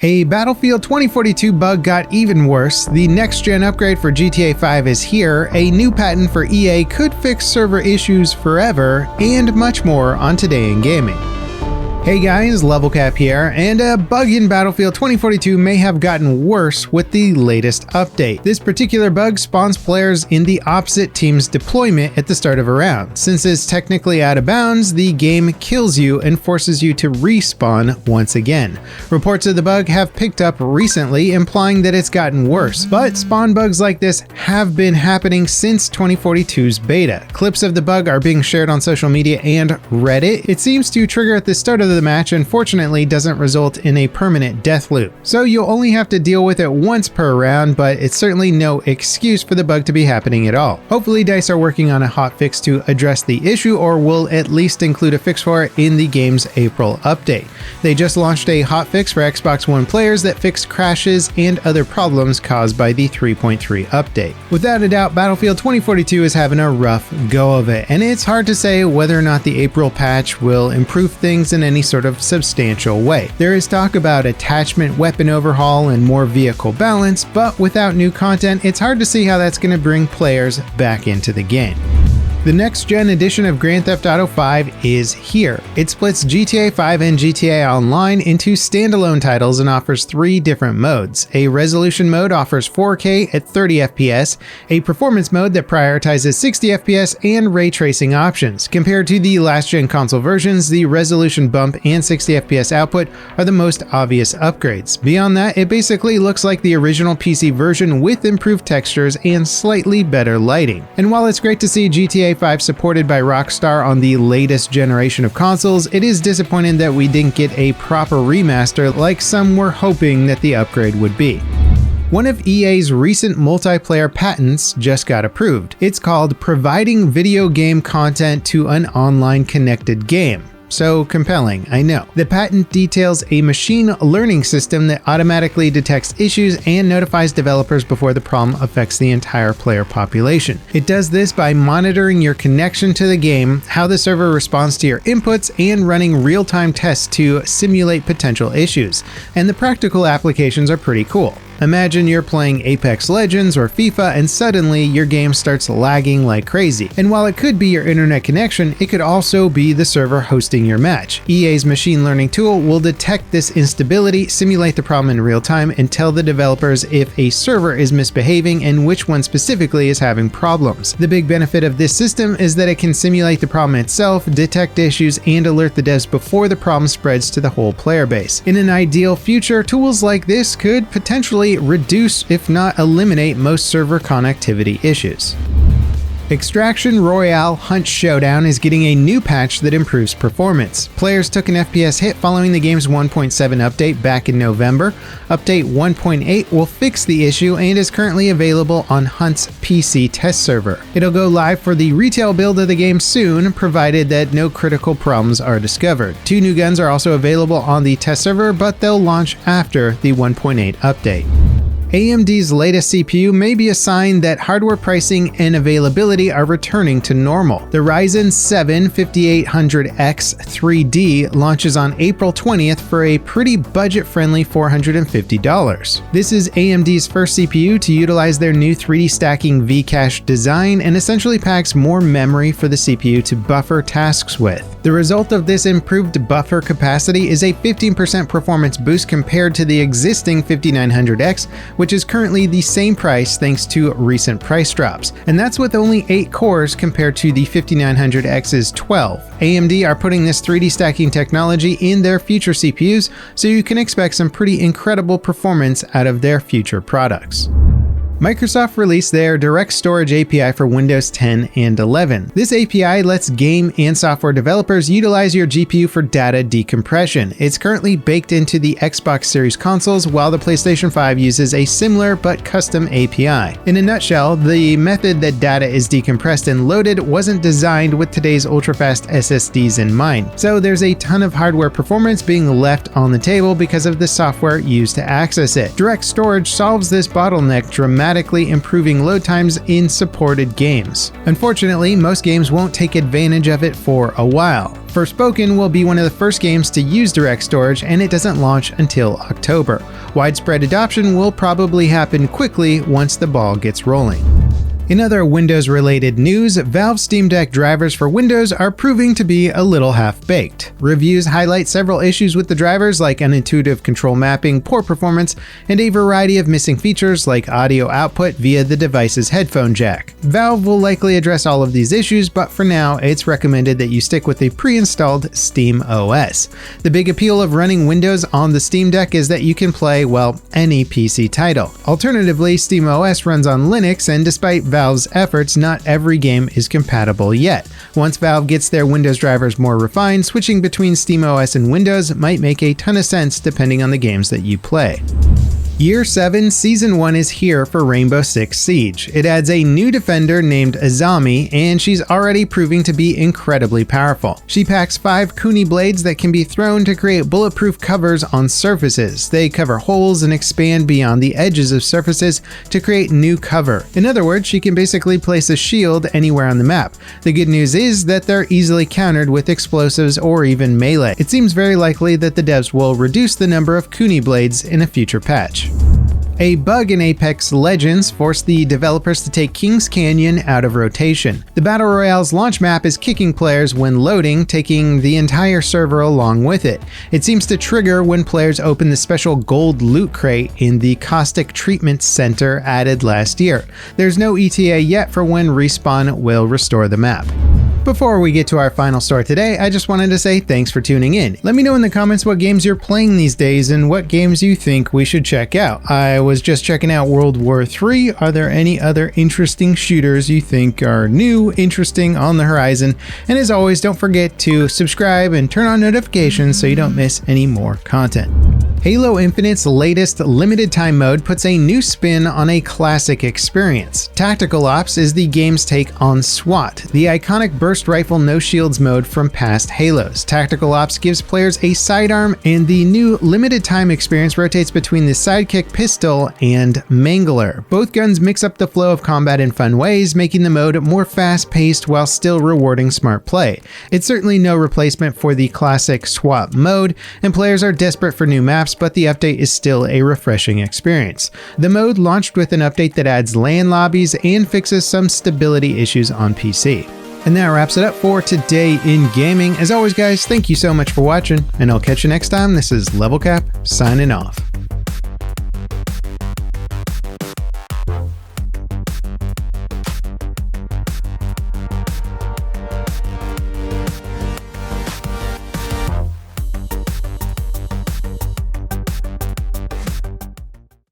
A Battlefield 2042 bug got even worse. The next-gen upgrade for GTA 5 is here, a new patent for EA could fix server issues forever, and much more on Today in Gaming. Hey guys, LevelCap here, and a bug in Battlefield 2042 may have gotten worse with the latest update. This particular bug spawns players in the opposite team's deployment at the start of a round. Since it's technically out of bounds, the game kills you and forces you to respawn once again. Reports of the bug have picked up recently, implying that it's gotten worse, but spawn bugs like this have been happening since 2042's beta. Clips of the bug are being shared on social media and Reddit. It seems to trigger at the start of the match and fortunately doesn't result in a permanent death loop. So you'll only have to deal with it once per round, but it's certainly no excuse for the bug to be happening at all. Hopefully DICE are working on a hotfix to address the issue, or will at least include a fix for it in the game's April update. They just launched a hotfix for Xbox One players that fixed crashes and other problems caused by the 3.3 update. Without a doubt, Battlefield 2042 is having a rough go of it, and it's hard to say whether or not the April patch will improve things in any sort of substantial way. There is talk about attachment weapon overhaul and more vehicle balance, but without new content, it's hard to see how that's going to bring players back into the game. The next-gen edition of Grand Theft Auto V is here. It splits GTA 5 and GTA Online into standalone titles and offers 3 different modes. A resolution mode offers 4K at 30 FPS, a performance mode that prioritizes 60 FPS, and ray tracing options. Compared to the last-gen console versions, the resolution bump and 60 FPS output are the most obvious upgrades. Beyond that, it basically looks like the original PC version with improved textures and slightly better lighting. And while it's great to see GTA 5 supported by Rockstar on the latest generation of consoles, it is disappointing that we didn't get a proper remaster like some were hoping that the upgrade would be. One of EA's recent multiplayer patents just got approved. It's called Providing Video Game Content to an Online Connected Game. So compelling, I know. The patent details a machine learning system that automatically detects issues and notifies developers before the problem affects the entire player population. It does this by monitoring your connection to the game, how the server responds to your inputs, and running real-time tests to simulate potential issues. And the practical applications are pretty cool. Imagine you're playing Apex Legends or FIFA and suddenly your game starts lagging like crazy. And while it could be your internet connection, it could also be the server hosting your match. EA's machine learning tool will detect this instability, simulate the problem in real time, and tell the developers if a server is misbehaving and which one specifically is having problems. The big benefit of this system is that it can simulate the problem itself, detect issues, and alert the devs before the problem spreads to the whole player base. In an ideal future, tools like this could potentially reduce, if not eliminate, most server connectivity issues. Extraction Royale Hunt Showdown is getting a new patch that improves performance. Players took an FPS hit following the game's 1.7 update back in November. Update 1.8 will fix the issue and is currently available on Hunt's PC test server. It'll go live for the retail build of the game soon, provided that no critical problems are discovered. 2 new guns are also available on the test server, but they'll launch after the 1.8 update. AMD's latest CPU may be a sign that hardware pricing and availability are returning to normal. The Ryzen 7 5800X 3D launches on April 20th for a pretty budget-friendly $450. This is AMD's first CPU to utilize their new 3D stacking V-cache design and essentially packs more memory for the CPU to buffer tasks with. The result of this improved buffer capacity is a 15% performance boost compared to the existing 5900X, which is currently the same price thanks to recent price drops. And that's with only 8 cores compared to the 5900X's 12. AMD are putting this 3D stacking technology in their future CPUs, so you can expect some pretty incredible performance out of their future products. Microsoft released their DirectStorage API for Windows 10 and 11. This API lets game and software developers utilize your GPU for data decompression. It's currently baked into the Xbox Series consoles, while the PlayStation 5 uses a similar but custom API. In a nutshell, the method that data is decompressed and loaded wasn't designed with today's ultra-fast SSDs in mind, so there's a ton of hardware performance being left on the table because of the software used to access it. DirectStorage solves this bottleneck dramatically, improving load times in supported games. Unfortunately, most games won't take advantage of it for a while. Forspoken will be one of the first games to use DirectStorage, and it doesn't launch until October. Widespread adoption will probably happen quickly once the ball gets rolling. In other Windows-related news, Valve Steam Deck drivers for Windows are proving to be a little half-baked. Reviews highlight several issues with the drivers like unintuitive control mapping, poor performance, and a variety of missing features like audio output via the device's headphone jack. Valve will likely address all of these issues, but for now, it's recommended that you stick with a pre-installed Steam OS. The big appeal of running Windows on the Steam Deck is that you can play, well, any PC title. Alternatively, Steam OS runs on Linux, and despite Valve's efforts, not every game is compatible yet. Once Valve gets their Windows drivers more refined, switching between SteamOS and Windows might make a ton of sense depending on the games that you play. Year 7 Season 1 is here for Rainbow Six Siege. It adds a new defender named Azami, and she's already proving to be incredibly powerful. She packs 5 kuni blades that can be thrown to create bulletproof covers on surfaces. They cover holes and expand beyond the edges of surfaces to create new cover. In other words, she can basically place a shield anywhere on the map. The good news is that they're easily countered with explosives or even melee. It seems very likely that the devs will reduce the number of kuni blades in a future patch. A bug in Apex Legends forced the developers to take Kings Canyon out of rotation. The Battle Royale's launch map is kicking players when loading, taking the entire server along with it. It seems to trigger when players open the special gold loot crate in the Caustic Treatment Center added last year. There's no ETA yet for when Respawn will restore the map. Before we get to our final story today, I just wanted to say thanks for tuning in. Let me know in the comments what games you're playing these days and what games you think we should check out. I was just checking out World War III. Are there any other interesting shooters you think are new, interesting, on the horizon? And as always, don't forget to subscribe and turn on notifications so you don't miss any more content. Halo Infinite's latest limited time mode puts a new spin on a classic experience. Tactical Ops is the game's take on SWAT, the iconic burst rifle no shields mode from past Halos. Tactical Ops gives players a sidearm, and the new limited time experience rotates between the Sidekick pistol and Mangler. Both guns mix up the flow of combat in fun ways, making the mode more fast-paced while still rewarding smart play. It's certainly no replacement for the classic SWAT mode, and players are desperate for new maps, but the update is still a refreshing experience. The mode launched with an update that adds LAN lobbies and fixes some stability issues on PC. And that wraps it up for today in gaming. As always, guys, thank you so much for watching, and I'll catch you next time. This is Level Cap signing off.